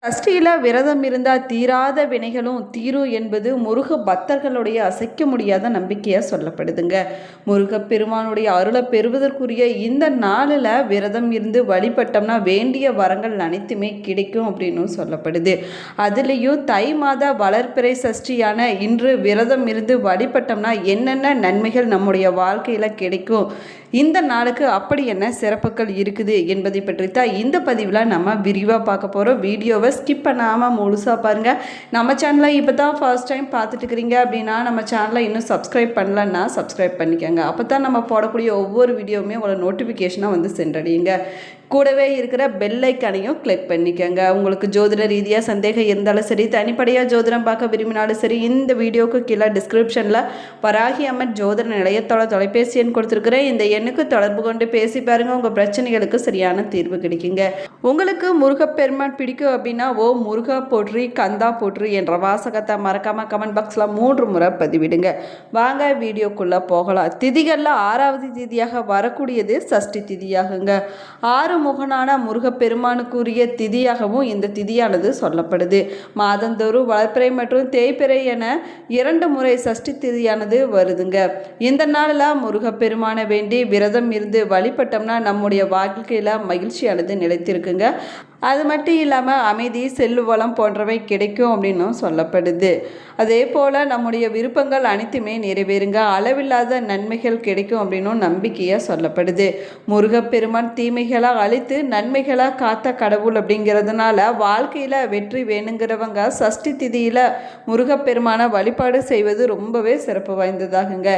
சஷ்டியில் விரதம் இருந்தால் தீராத வினைகளும் தீரும் என்பது முருக பக்தர்களுடைய அசைக்க முடியாத நம்பிக்கையாக சொல்லப்படுதுங்க. முருகப்பெருமானுடைய அருளை பெறுவதற்குரிய இந்த நாளில் விரதம் இருந்து வழிபட்டோம்னா வேண்டிய வரங்கள் அனைத்துமே கிடைக்கும் அப்படின்னு சொல்லப்படுது. அதுலேயும் தை மாத வளர்ப்பிறை சஷ்டியான இன்று விரதம் இருந்து வழிபட்டோம்னா என்னென்ன நன்மைகள் நம்முடைய வாழ்க்கையில் கிடைக்கும், இந்த நாளுக்கு அப்படி என்ன சிறப்புகள் இருக்குது என்பதை பற்றி தான் இந்த பதிவில் நம்ம விரிவாக பார்க்க போகிறோம். வீடியோவை ஸ்கிப் பண்ணாமல் முழுசாக பாருங்கள். நம்ம சேனலை இப்போ தான் ஃபர்ஸ்ட் டைம் பார்த்துட்டு இருக்கிறீங்க அப்படின்னா நம்ம சேனலை இன்னும் சப்ஸ்கிரைப் பண்ணலன்னா சப்ஸ்கிரைப் பண்ணிக்கோங்க. அப்போ தான் நம்ம போடக்கூடிய ஒவ்வொரு வீடியோவுமே உங்களோட நோட்டிஃபிகேஷனாக வந்து சென்றடையுங்க. கூடவே இருக்கிற பெல் ஐக்கானையும் கிளிக் பண்ணிக்கோங்க. உங்களுக்கு ஜோதிட ரீதியாக சந்தேகம் இருந்தாலும் சரி, தனிப்படையாக ஜோதிடம் பார்க்க விரும்பினாலும் சரி, இந்த வீடியோவுக்கு கீழே டிஸ்கிரிப்ஷனில் வராகி அம்மன் ஜோதிட நிலையத்தோட தொலைபேசி எண் கொடுத்துருக்குறேன். இந்த எண்ணுக்கு தொடர்பு கொண்டு பேசி பாருங்கள். உங்கள் பிரச்சனைகளுக்கு சரியான தீர்வு கிடைக்குங்க. உங்களுக்கு முருகப்பெருமான் பிடிக்கும் அப்படின்னா ஓ முருகா போற்றி கந்தா போற்றி என்ற வாசகத்தை மறக்காமல் கமெண்ட் பாக்ஸில் 3 முறை பதிவிடுங்க. வாங்க வீடியோக்குள்ளே போகலாம். திதிகளில் 6வது திதியாக வரக்கூடியது சஷ்டி திதியாகுங்க. 6 முகனான முருகப்பெருமானுக்குரிய திதியாகவும் இந்த திதியானது சொல்லப்படுது. மாதந்தோறும் வளர்ப்பிறை மற்றும் தேய்பிறை என 2 முறை சஷ்டி திதியானது வருதுங்க. இந்த நாளில் முருகப்பெருமானை வேண்டி விரதம் இருந்து வழிபட்டோம்னா நம்முடைய வாழ்க்கையில் மகிழ்ச்சியானது நிலைத்திருக்குங்க. அது மட்டும் இல்லாமல் அமைதி, செல்வளம் போன்றவை கிடைக்கும் அப்படின்னும் சொல்லப்படுது. அதே போல் நம்முடைய விருப்பங்கள் அனைத்துமே நிறைவேறுங்க. அளவில்லாத நன்மைகள் கிடைக்கும் அப்படின்னும் நம்பிக்கையாக சொல்லப்படுது. முருகப்பெருமான் தீமைகளை அழித்து நன்மைகளை காத்த கடவுள் அப்படிங்கிறதுனால வாழ்க்கையில் வெற்றி வேணுங்கிறவங்க சஷ்டி திதியில் முருகப்பெருமானை வழிபாடு செய்வது ரொம்பவே சிறப்பு வாய்ந்ததாகுங்க.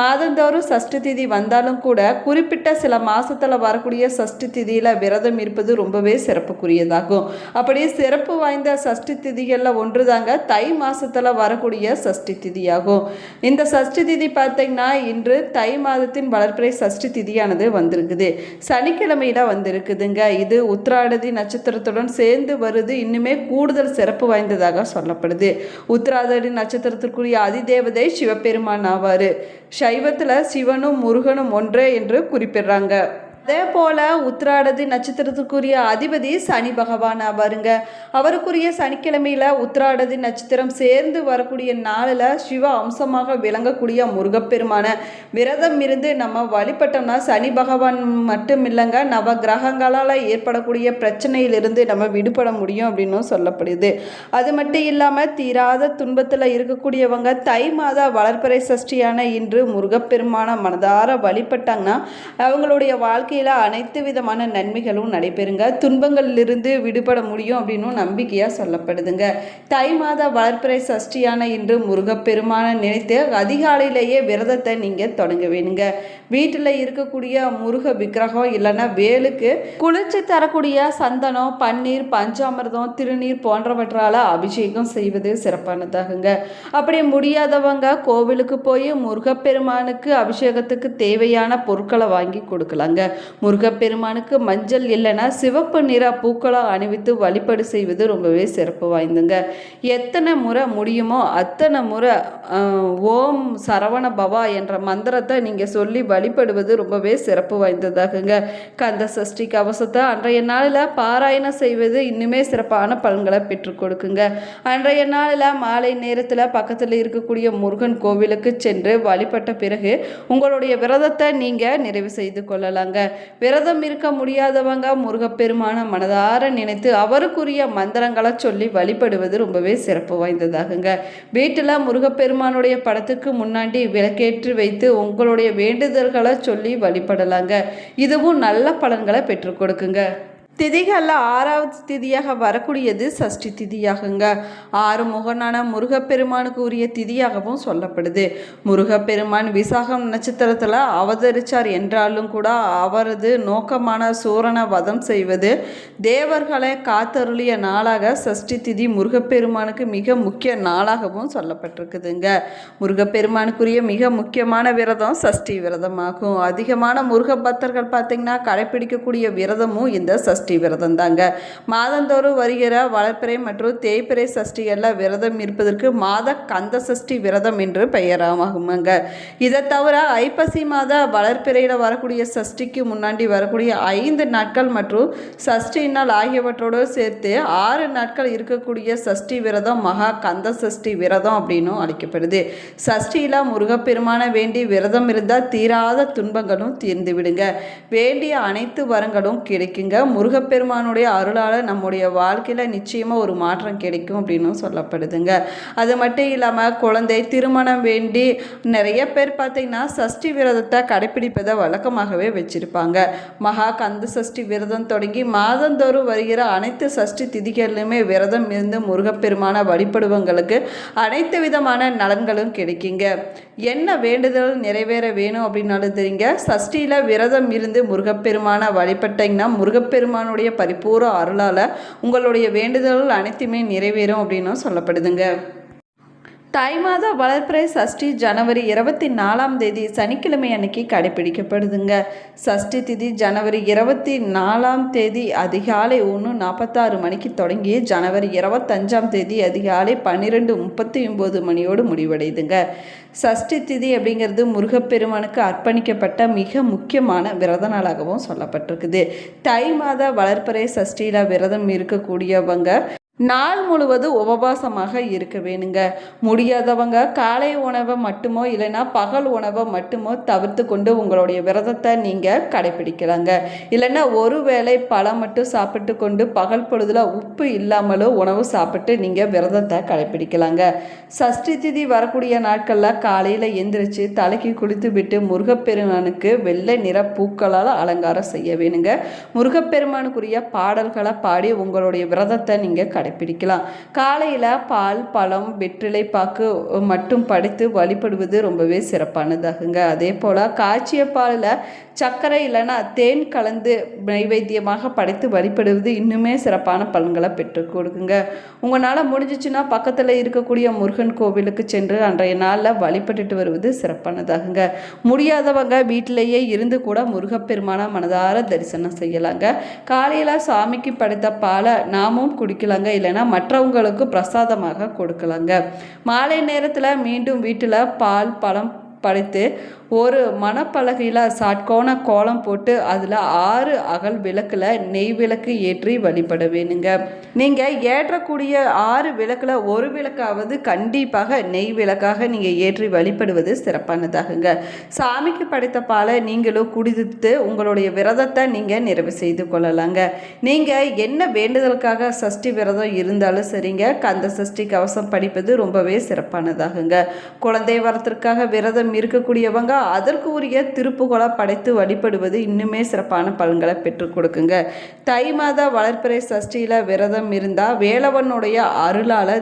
மாதந்தோறும் சஷ்டி திதி வந்தாலும் கூட குறிப்பிட்ட சில மாதத்தில் வரக்கூடிய சஷ்டி திதியில் விரதம் இருப்பது ரொம்பவே சிறப்பு தாகும். அப்படியே சிறப்பு வாய்ந்த சஷ்டி திதிகளில் ஒன்று தாங்க தை மாசத்துல வரக்கூடிய சஷ்டி திதியாகும். இந்த சஷ்டி திதி பார்த்தீங்கன்னா இன்று தை மாதத்தின் வளர்ப்பிறை சஷ்டி திதியானது வந்திருக்குது. சனிக்கிழமையில வந்திருக்குதுங்க. இது உத்திராடதி நட்சத்திரத்துடன் சேர்ந்து வருது. இன்னுமே கூடுதல் சிறப்பு வாய்ந்ததாக சொல்லப்படுது. உத்திராடதி நட்சத்திரத்திற்குரிய அதிதேவதை சிவபெருமான் ஆவாரு. சைவத்தில் சிவனும் முருகனும் ஒன்றே என்று குறிப்பிடுறாங்க. அதே போல் உத்திராடதி நட்சத்திரத்துக்குரிய அதிபதி சனி பகவான் ஆவாருங்க. அவருக்குரிய சனிக்கிழமையில் உத்திராடதி நட்சத்திரம் சேர்ந்து வரக்கூடிய நாளில் சிவ அம்சமாக விளங்கக்கூடிய முருகப்பெருமான விரதம் இருந்து நம்ம வழிபட்டோம்னா சனி பகவான் மட்டும் இல்லைங்க, நவ கிரகங்களால் ஏற்படக்கூடிய பிரச்சனையிலிருந்து நம்ம விடுபட முடியும் அப்படின்னு சொல்லப்படுது. அது மட்டும் இல்லாமல் தீராத துன்பத்தில் இருக்கக்கூடியவங்க தை மாத வளர்ப்பிறை சஷ்டியான இன்று முருகப்பெருமான மனதார வழிபட்டாங்கன்னா அவங்களுடைய வாழ்க்கை அனைத்து விதமான நன்மைகளும் நடைபெறுங்க. துன்பங்களிலிருந்து விடுபட முடியும் அப்படின்னு நம்பிக்கையா சொல்லப்படுதுங்க. தை மாத வளர்ப்பிறை சஷ்டியான இன்று முருகப்பெருமான நினைத்து அதிகாலையிலேயே விரதத்தை நீங்க தொடங்க வேணுங்க. வீட்டில் இருக்கக்கூடிய முருக விக்கிரகம் இல்லைன்னா வேலுக்கு குளிர்ச்சி தரக்கூடிய சந்தனம், பன்னீர், பஞ்சாமிர்தம், திருநீர் போன்றவற்றால் அபிஷேகம் செய்வது சிறப்பானதாகுங்க. அப்படி முடியாதவங்க கோவிலுக்கு போய் முருகப்பெருமானுக்கு அபிஷேகத்துக்கு தேவையான பொருட்களை வாங்கி கொடுக்கலாங்க. முருகப்பெருமானுக்கு மஞ்சள் இல்லைன்னா சிவப்பு நிற பூக்களை அணிவித்து வழிபாடு செய்வது ரொம்பவே சிறப்பு வாய்ந்துங்க. எத்தனை முறை முடியுமோ அத்தனை முறை ஓம் சரவண பவா என்ற மந்திரத்தை நீங்கள் சொல்லி வழிபடுவது ரொம்பவே சிறப்பு வாய்ந்ததாகுங்க. கந்த சஷ்டி கவசத்தை அன்றைய நாளில் பாராயணம் செய்வது இன்னுமே சிறப்பான பலன்களை பெற்றுக் கொடுக்குங்க. அன்றைய நாளில் மாலை நேரத்தில் பக்கத்தில் இருக்கக்கூடிய முருகன் கோவிலுக்கு சென்று வழிபட்ட பிறகு உங்களுடைய விரதத்தை நீங்கள் நிறைவு செய்து கொள்ளலாங்க. விரதம் இருக்க முடியாதவங்க முருகப்பெருமான மனதார நினைத்து அவருக்குரிய மந்திரங்களை சொல்லி வழிபடுவது ரொம்பவே சிறப்பு வாய்ந்ததாகுங்க. வீட்டில் முருகப்பெருமானுடைய படத்துக்கு முன்னாடி விளக்கேற்றி வைத்து உங்களுடைய வேண்டுதல்களை சொல்லி வழிபடலாங்க. இதுவும் நல்ல பலன்களை பெற்றுக் கொடுக்குங்க. திதிகளில் 6வது திதியாக வரக்கூடியது சஷ்டி திதியாகுங்க. 6 முகனான முருகப்பெருமானுக்கு உரிய திதியாகவும் சொல்லப்படுது. முருகப்பெருமான் விசாகம் நட்சத்திரத்தில் அவதரித்தார் என்றாலும் கூட அவரது நோக்கமான சூரனை வதம் செய்வது தேவர்களை காத்தருளிய நாளாக சஷ்டி திதி முருகப்பெருமானுக்கு மிக முக்கிய நாளாகவும் சொல்லப்பட்டிருக்குதுங்க. முருகப்பெருமானுக்குரிய மிக முக்கியமான விரதம் சஷ்டி விரதமாகும். அதிகமான முருக பக்தர்கள் பார்த்தீங்கன்னா கடைப்பிடிக்கக்கூடிய விரதமும் இந்த சஷ்டி சஷ்டி விரதம் தாங்க. மாதந்தோறும் வருகிற வளர்பிறை மற்றும் தேய்பிறை சஷ்டிகளில் விரதம் இருப்பதற்கு மாத கந்த சஷ்டி விரதம் என்று பெயராகுங்க. இதை தவிர ஐப்பசி மாத வளர்பிறையில் வரக்கூடிய சஷ்டிக்கு முன்னாடி வரக்கூடிய 5 நாட்கள் மற்றும் சஷ்டி நாள் ஆகியவற்றோடு சேர்த்து 6 நாட்கள் இருக்கக்கூடிய சஷ்டி விரதம் மகா கந்த சஷ்டி விரதம் அப்படின்னும் அழைக்கப்படுது. சஷ்டியில் முருகப்பெருமான வேண்டி விரதம் இருந்தால் தீராத துன்பங்களும் தீர்ந்து விடுங்க. வேண்டிய அனைத்து வரங்களும் கிடைக்குங்க. முருகப்பெருமானுடைய அருளால் நம்முடைய வாழ்க்கையில் நிச்சயமாக ஒரு மாற்றம் கிடைக்கும் அப்படின்னு சொல்லப்படுதுங்க. அது மட்டும் இல்லாமல் குழந்தை திருமணம் வேண்டி நிறைய பேர் பார்த்திங்கன்னா சஷ்டி விரதத்தை கடைப்பிடிப்பதை வழக்கமாகவே வச்சுருப்பாங்க. மகா கந்த சஷ்டி விரதம் தொடங்கி மாதந்தோறும் வருகிற அனைத்து சஷ்டி திதிகளிலுமே விரதம் இருந்து முருகப்பெருமான வழிபடுவங்களுக்கு அனைத்து விதமான நலன்களும் கிடைக்குங்க. என்ன வேண்டுதல் நிறைவேற வேணும் அப்படின்னாலும் தெரியுங்க, சஷ்டியில் விரதம் இருந்து முருகப்பெருமான வழிபட்டீங்கன்னா முருகப்பெருமானுடைய பரிபூர்ண அருளால் உங்களுடைய வேண்டுதல்கள் அனைத்துமே நிறைவேறும் அப்படின்னும் சொல்லப்படுதுங்க. தை மாத வளர்பிறை சஷ்டி ஜனவரி 24ஆம் தேதி சனிக்கிழமை அன்னைக்கு கடைபிடிக்கப்படுதுங்க. சஷ்டி திதி ஜனவரி 24ஆம் தேதி அதிகாலை 1:46 மணிக்கு தொடங்கி ஜனவரி 25ஆம் தேதி அதிகாலை 12:39 மணியோடு முடிவடையுதுங்க. சஷ்டி திதி அப்படிங்கிறது முருகப்பெருமானுக்கு அர்ப்பணிக்கப்பட்ட மிக முக்கியமான விரத நாளாகவும் சொல்லப்பட்டிருக்குது. தை மாத வளர்பிறை சஷ்டியில் விரதம் இருக்கக்கூடியவங்க நாள் முழுவதும் உபவாசமாக இருக்க வேணுங்க. முடியாதவங்க காலை உணவை மட்டுமோ இல்லைன்னா பகல் உணவை மட்டுமோ தவிர்த்து கொண்டு உங்களுடைய விரதத்தை நீங்கள் கடைப்பிடிக்கலாங்க. இல்லைன்னா ஒரு வேளை பழம் மட்டும் சாப்பிட்டு கொண்டு பகல் பொழுதுல உப்பு இல்லாமலோ உணவு சாப்பிட்டு நீங்கள் விரதத்தை கடைப்பிடிக்கலாங்க. சஷ்டி திதி வரக்கூடிய நாட்களில் காலையில் எந்திரிச்சு தலைக்கு குளித்து விட்டு முருகப்பெருமானுக்கு வெள்ளை நிற பூக்களால் அலங்காரம் செய்ய வேணுங்க. முருகப்பெருமானுக்குரிய பாடல்களை பாடி உங்களுடைய விரதத்தை நீங்கள் கடைப்பிடிக்கலாம். காலையில் பால் பழம் வெற்றிலை பாக்கு மட்டும் படைத்து வழிபடுவது ரொம்பவே சிறப்பானதாகுங்க. அதே போல் காய்ச்சிய பாலில் சர்க்கரை இல்லைன்னா தேன் கலந்து நைவேத்தியமாக படைத்து வழிபடுவது இன்னுமே சிறப்பான பலன்களை பெற்றுக் கொடுக்குங்க. உங்களால் முடிஞ்சிச்சுன்னா பக்கத்தில் இருக்கக்கூடிய முருகன் கோவிலுக்கு சென்று அன்றைய நாளில் வழிபட்டுட்டு வருவது சிறப்பானதாகுங்க. முடியாதவங்க வீட்டிலேயே இருந்து கூட முருகப்பெருமான மனதார தரிசனம் செய்யலாங்க. காலையில் சாமிக்கு படைத்த பாலை நாமும் குடிக்கலாங்க, இல்லைன்னா மற்றவங்களுக்கு பிரசாதமாக கொடுக்கலாங்க. மாலை நேரத்தில் மீண்டும் வீட்டில் பால் பழம் படைத்து ஒரு மணப்பலகையில் சாட்கோண கோலம் போட்டு அதில் 6 அகல் விளக்கில் நெய் விளக்கு ஏற்றி வழிபட வேணுங்க. நீங்கள் ஏற்றக்கூடிய 6 விளக்கில் ஒரு விளக்காவது கண்டிப்பாக நெய் விளக்காக நீங்கள் ஏற்றி வழிபடுவது சிறப்பானதாகுங்க. சாமிக்கு படைத்த பாலை நீங்களும் குடித்து உங்களுடைய விரதத்தை நீங்கள் நிறைவு செய்து கொள்ளலாங்க. நீங்கள் என்ன வேண்டுதலுக்காக சஷ்டி விரதம் இருந்தாலும் சரிங்க, கந்த சஷ்டி கவசம் படிப்பது ரொம்பவே சிறப்பானதாகுங்க. குழந்தை வரத்திற்காக விரதம் இருக்கக்கூடியவங்க அதற்கு உரிய திருப்புகளை படைத்து வழிபடுவது இன்னுமே சிறப்பான பலன்களை பெற்றுக் கொடுக்குங்க. தை மாத வளர்பிறை சஷ்டியில் விரதம் இருந்தால் வேலவனுடைய அருளால்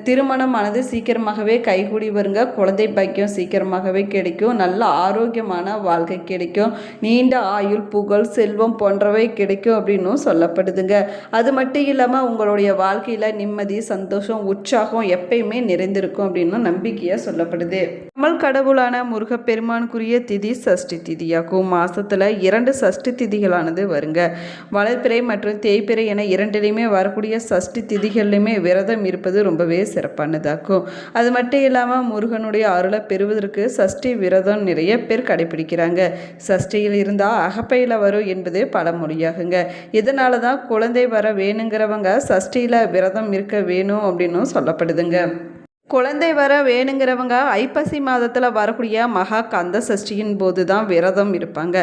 திருமணமானது சீக்கிரமாகவே கைகூடி வருங்க. குழந்தை பாக்கியம் சீக்கிரமாகவே கிடைக்கும். நல்ல ஆரோக்கியமான வாழ்க்கை கிடைக்கும். நீண்ட ஆயுள் புகழ் செல்வம் போன்றவை கிடைக்கும் அப்படின்னும் சொல்லப்படுதுங்க. அது மட்டும் இல்லாமல் உங்களுடைய வாழ்க்கையில் நிம்மதி சந்தோஷம் உற்சாகம் எப்பயுமே நிறைந்திருக்கும் அப்படின்னு நம்பிக்கையாக சொல்லப்படுது. தமிழ் கடவுளான முருகப்பெருமானுக்குரிய திதி சஷ்டி திதியாகும். மாதத்தில் 2 சஷ்டி திதிகளானது வருங்க. வளர்பிறை மற்றும் தேய்பிறை என 2லையுமே வரக்கூடிய சஷ்டி திதிகள்லையுமே விரதம் இருப்பது ரொம்பவே சிறப்பானதாகும். அது மட்டும் இல்லாமல் முருகனுடைய அருளை பெறுவதற்கு சஷ்டி விரதம் நிறைய பேர் கடைபிடிக்கிறாங்க. சஷ்டியில் இருந்தால் அகப்பையில் வரும் என்பது பழமொழியாகுங்க. இதனால தான் குழந்தை வர வேணுங்கிறவங்க சஷ்டியில் விரதம் இருக்க வேணும் அப்படின்னும் சொல்லப்படுதுங்க. குழந்தை வர வேணுங்கிறவங்க ஐப்பசி மாதத்தில் வரக்கூடிய மகா கந்த சஷ்டியின் போது தான் விரதம் இருப்பாங்க.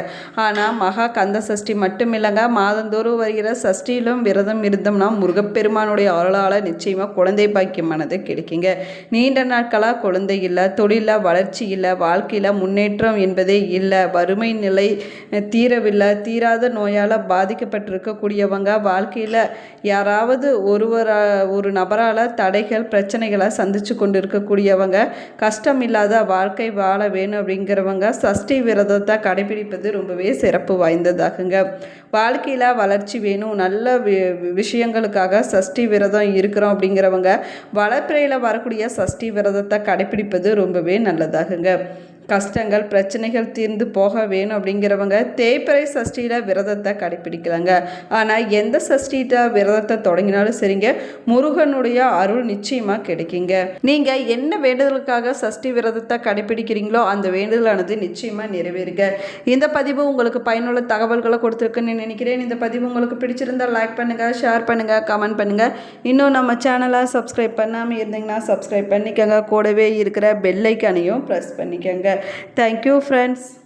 ஆனால் மகா கந்த சஷ்டி மட்டும் இல்லைங்க, மாதந்தோறும் வருகிற சஷ்டியிலும் விரதம் இருந்தோம்னா முருகப்பெருமானுடைய அருளால் நிச்சயமாக குழந்தை பாக்கியமானது கிடைக்குங்க. நீண்ட நாட்களாக குழந்தை இல்லை, தொழிலில் வளர்ச்சி இல்லை, வாழ்க்கையில் முன்னேற்றம் என்பதே இல்லை, வறுமை நிலை தீரவில்லை, தீராத நோயால் பாதிக்கப்பட்டிருக்கக்கூடியவங்க வாழ்க்கையில் யாராவது ஒரு நபரால் தடைகள் பிரச்சனைகளை சந்திச்சு கொண்டு இருக்கக்கூடியவங்க கஷ்டம் இல்லாத வாழ்க்கை வாழ வேணும் அப்படிங்கிறவங்க சஷ்டி விரதத்தை கடைபிடிப்பது ரொம்பவே சிறப்பு வாய்ந்ததாகுங்க. வாழ்க்கையில் வளர்ச்சி வேணும், நல்ல விஷயங்களுக்காக சஷ்டி விரதம் இருக்கிறோம் அப்படிங்கிறவங்க வளர்ப்பிறையில் வரக்கூடிய சஷ்டி விரதத்தை கடைபிடிப்பது ரொம்பவே நல்லதாகுங்க. கஷ்டங்கள் பிரச்சனைகள் தீர்ந்து போக வேணும் அப்படிங்கிறவங்க தேய்பிறை சஷ்டியில் விரதத்தை கடைப்பிடிக்கலாங்க. ஆனால் எந்த சஷ்டியில் விரதத்தை தொடங்கினாலும் சரிங்க, முருகனுடைய அருள் நிச்சயமாக கிடைக்குங்க. நீங்கள் என்ன வேண்டுதலுக்காக சஷ்டி விரதத்தை கடைப்பிடிக்கிறீங்களோ அந்த வேண்டுதலானது நிச்சயமாக நிறைவேறுங்க. இந்த பதிவு உங்களுக்கு பயனுள்ள தகவல்களை கொடுத்துருக்குன்னு நினைக்கிறேன். இந்த பதிவு உங்களுக்கு பிடிச்சிருந்தால் லைக் பண்ணுங்கள், ஷேர் பண்ணுங்கள், கமெண்ட் பண்ணுங்கள். இன்னும் நம்ம சேனலை சப்ஸ்கிரைப் பண்ணாமல் இருந்தீங்கன்னா சப்ஸ்கிரைப் பண்ணிக்கோங்க. கூடவே இருக்கிற பெல் ஐக்கானையும் ப்ரெஸ் பண்ணிக்கோங்க. Thank you, friends.